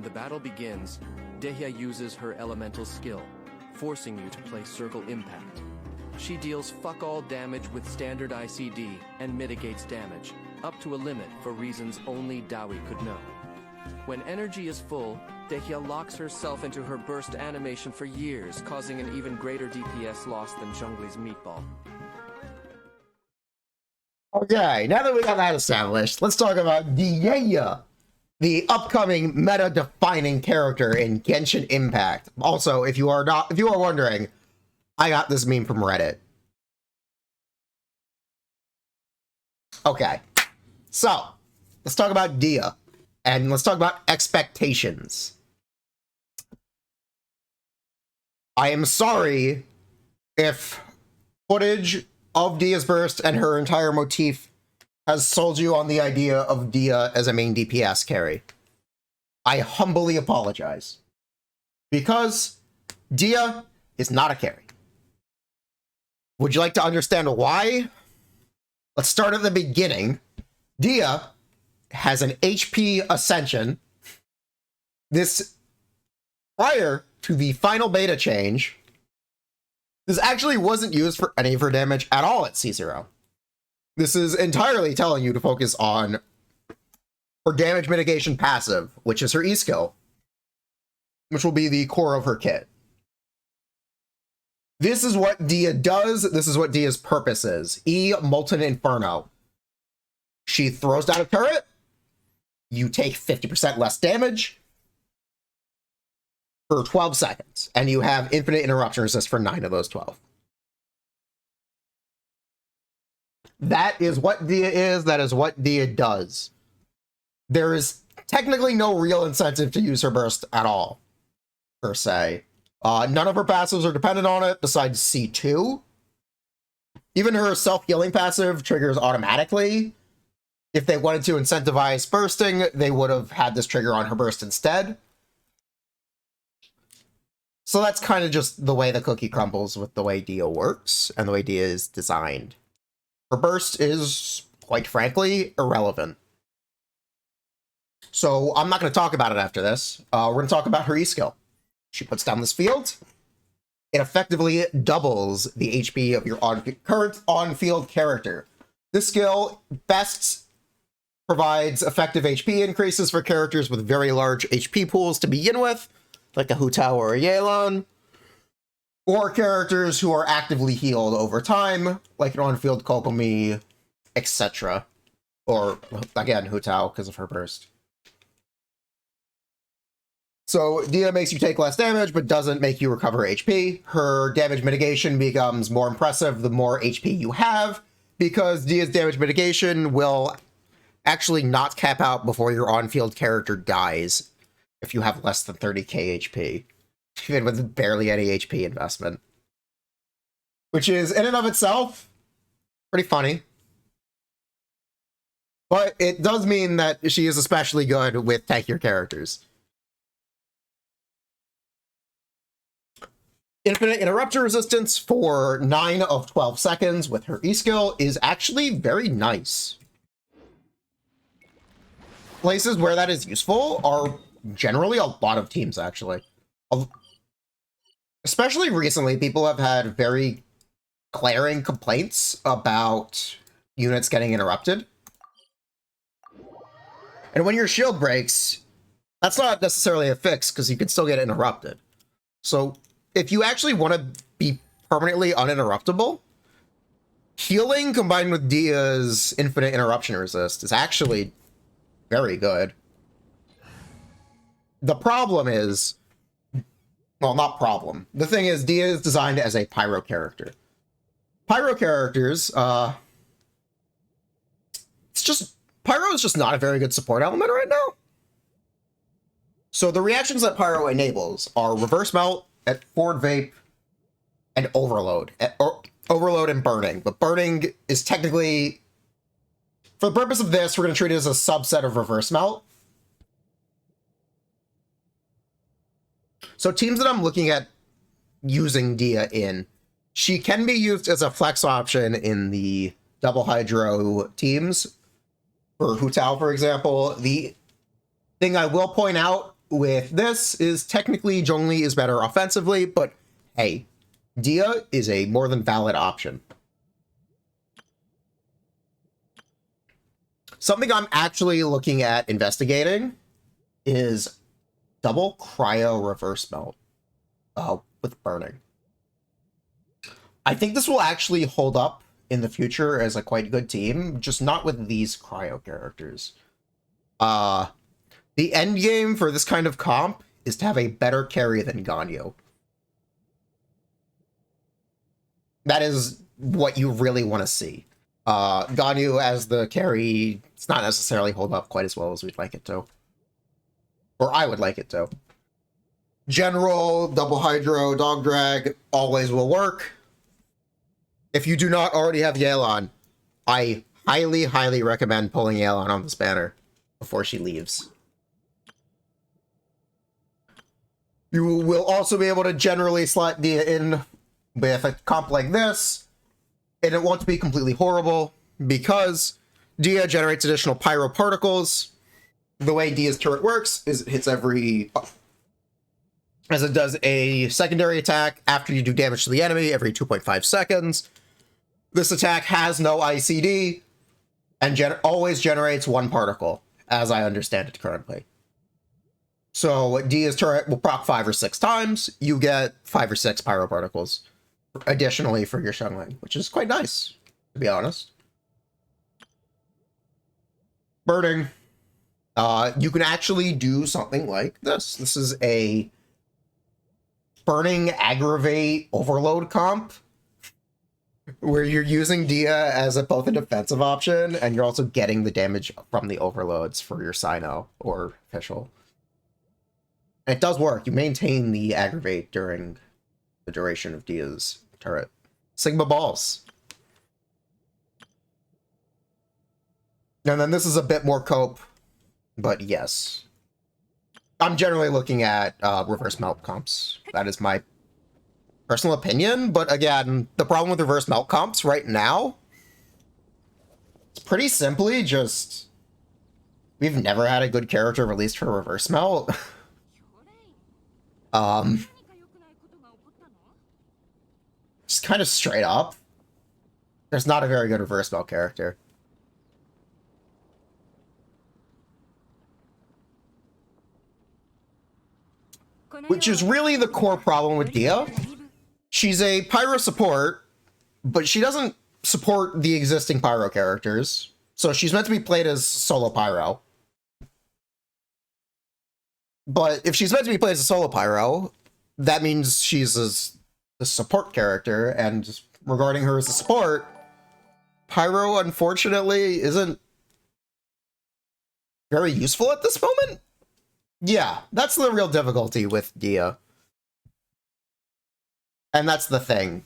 When the battle begins, Dehya uses her elemental skill, forcing you to play Circle Impact. She deals fuck-all damage with standard ICD and mitigates damage, up to a limit for reasons only DEYEAH could know. When energy is full, Dehya locks herself into her burst animation for years, causing an even greater DPS loss than Zhongli's meatball. Okay, now that we got that established, let's talk about DEYEAH, the upcoming meta-defining character in Genshin Impact. Also, if you are wondering, I got this meme from Reddit. Okay, so let's talk about DEYEAH, and let's talk about expectations. I am sorry if footage of DEYAH's burst and her entire motif has sold you on the idea of DEYEAH as a main DPS carry. I humbly apologize. Because DEYEAH is not a carry. Would you like to understand why? Let's start at the beginning. DEYEAH has an HP ascension. This, prior to the final beta change, this actually wasn't used for any of her damage at all at C0. This is entirely telling you to focus on her damage mitigation passive, which is her E skill, which will be the core of her kit. This is what DEYEAH does. This is what DEYEAH's purpose is. E Molten Inferno. She throws down a turret. You take 50% less damage for 12 seconds, and you have infinite interruption resist for 9 of those 12. That is what DEYEAH is. That is what DEYEAH does. There is technically no real incentive to use her burst at all, per se. None of her passives are dependent on it, besides C2. Even her self-healing passive triggers automatically. If they wanted to incentivize bursting, they would have had this trigger on her burst instead. So that's kind of just the way the cookie crumbles with the way DEYEAH works and the way DEYEAH is designed. Her burst is, quite frankly, irrelevant. So I'm not going to talk about it after this. We're going to talk about her E skill. She puts down this field. It effectively doubles the HP of your current on-field character. This skill best provides effective HP increases for characters with very large HP pools to begin with, like a Hu Tao or a Yelan, or characters who are actively healed over time, like an on-field Kokomi, etc. Or, again, Hu Tao because of her burst. So, DEYEAH makes you take less damage, but doesn't make you recover HP. Her damage mitigation becomes more impressive the more HP you have, because DEYEAH's damage mitigation will actually not cap out before your on-field character dies if you have less than 30k HP, even with barely any HP investment. Which is, in and of itself, pretty funny. But it does mean that she is especially good with tankier characters. Infinite interruption resistance for 9 of 12 seconds with her E skill is actually very nice. Places where that is useful are generally a lot of teams, actually. Especially recently, people have had very glaring complaints about units getting interrupted. And when your shield breaks, that's not necessarily a fix, because you can still get interrupted. So if you actually want to be permanently uninterruptible, healing combined with DEYEAH's infinite interruption resist is actually very good. The problem is, well, not problem. The thing is, DEYEAH is designed as a pyro character. Pyro characters, pyro is just not a very good support element right now. So the reactions that pyro enables are reverse melt, at forward vape, and overload. Overload and burning. But burning is technically, for the purpose of this, we're going to treat it as a subset of reverse melt. So teams that I'm looking at using DEYEAH in, she can be used as a flex option in the double hydro teams. For Hu Tao, for example, the thing I will point out with this is technically Zhongli is better offensively, but hey, Dehya is a more than valid option. Something I'm actually looking at investigating is double cryo reverse melt with burning. I think this will actually hold up in the future as a quite good team, just not with these cryo characters. The end game for this kind of comp is to have a better carry than Ganyu. That is what you really want to see. Ganyu as the carry, it's not necessarily hold up quite as well as we'd like it to. Or I would like it to. General, double hydro, dog drag, always will work. If you do not already have Yelan, I highly, highly recommend pulling Yelan on this banner before she leaves. You will also be able to generally slot Dehya in with a comp like this, and it won't be completely horrible, because Dehya generates additional pyro particles. The way Dehya's turret works is it hits as it does a secondary attack after you do damage to the enemy every 2.5 seconds. This attack has no ICD, and always generates one particle, as I understand it currently. So Dehya's turret will proc 5 or 6 times. You get 5 or 6 pyro particles additionally for your Xiangling, which is quite nice, to be honest. Burning. You can actually do something like this. This is a burning aggravate overload comp, where you're using Dehya as both a defensive option, and you're also getting the damage from the overloads for your Sino or official. And it does work. You maintain the aggravate during the duration of Dehya's turret. Sigma balls. And then this is a bit more cope, but yes. I'm generally looking at reverse melt comps. That is my personal opinion, but again, the problem with reverse melt comps right now, it's pretty simply just, we've never had a good character released for reverse melt. Just kind of straight up, there's not a very good reverse melt character. Which is really the core problem with Dehya. She's a pyro support, but she doesn't support the existing pyro characters. So she's meant to be played as solo pyro. But if she's meant to be played as a solo pyro, that means she's a support character, and regarding her as a support, pyro unfortunately isn't very useful at this moment. Yeah, that's the real difficulty with Dehya. And that's the thing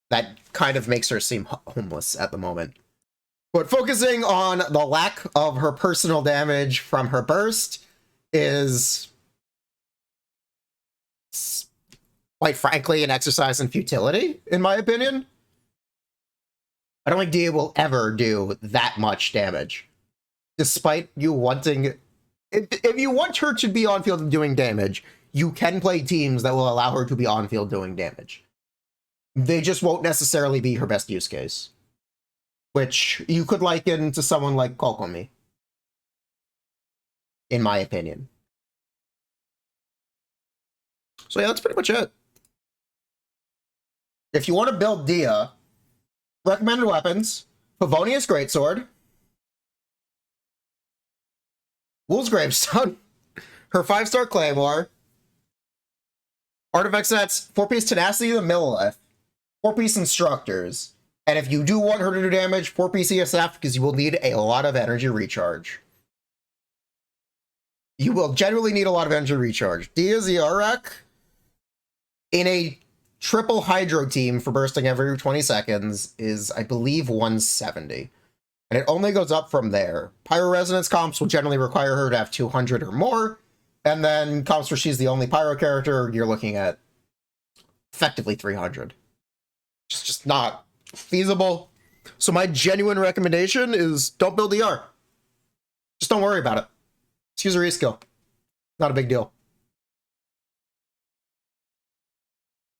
that kind of makes her seem homeless at the moment. But focusing on the lack of her personal damage from her burst is, quite frankly, an exercise in futility, in my opinion. I don't think Dehya will ever do that much damage. Despite you wanting... If you want her to be on field doing damage, you can play teams that will allow her to be on field doing damage. They just won't necessarily be her best use case. Which you could liken to someone like Kokomi, in my opinion. So yeah, that's pretty much it. If you want to build Dehya, recommended weapons, Favonius Greatsword, Wolf's Gravestone, her 5-star Claymore, artifact sets, 4-piece Tenacity of the Millilith, 4-piece Instructors, and if you do want her to do damage, 4-piece ESF, because you will need a lot of energy recharge. You will generally need a lot of energy recharge. Dehya's Ziarak, in a triple Hydro team for bursting every 20 seconds, is, I believe, 170. And it only goes up from there. Pyro Resonance comps will generally require her to have 200 or more. And then comps where she's the only Pyro character, you're looking at effectively 300. Just not feasible. So my genuine recommendation is don't build ER. Just don't worry about it. Just use a reskill. Not a big deal.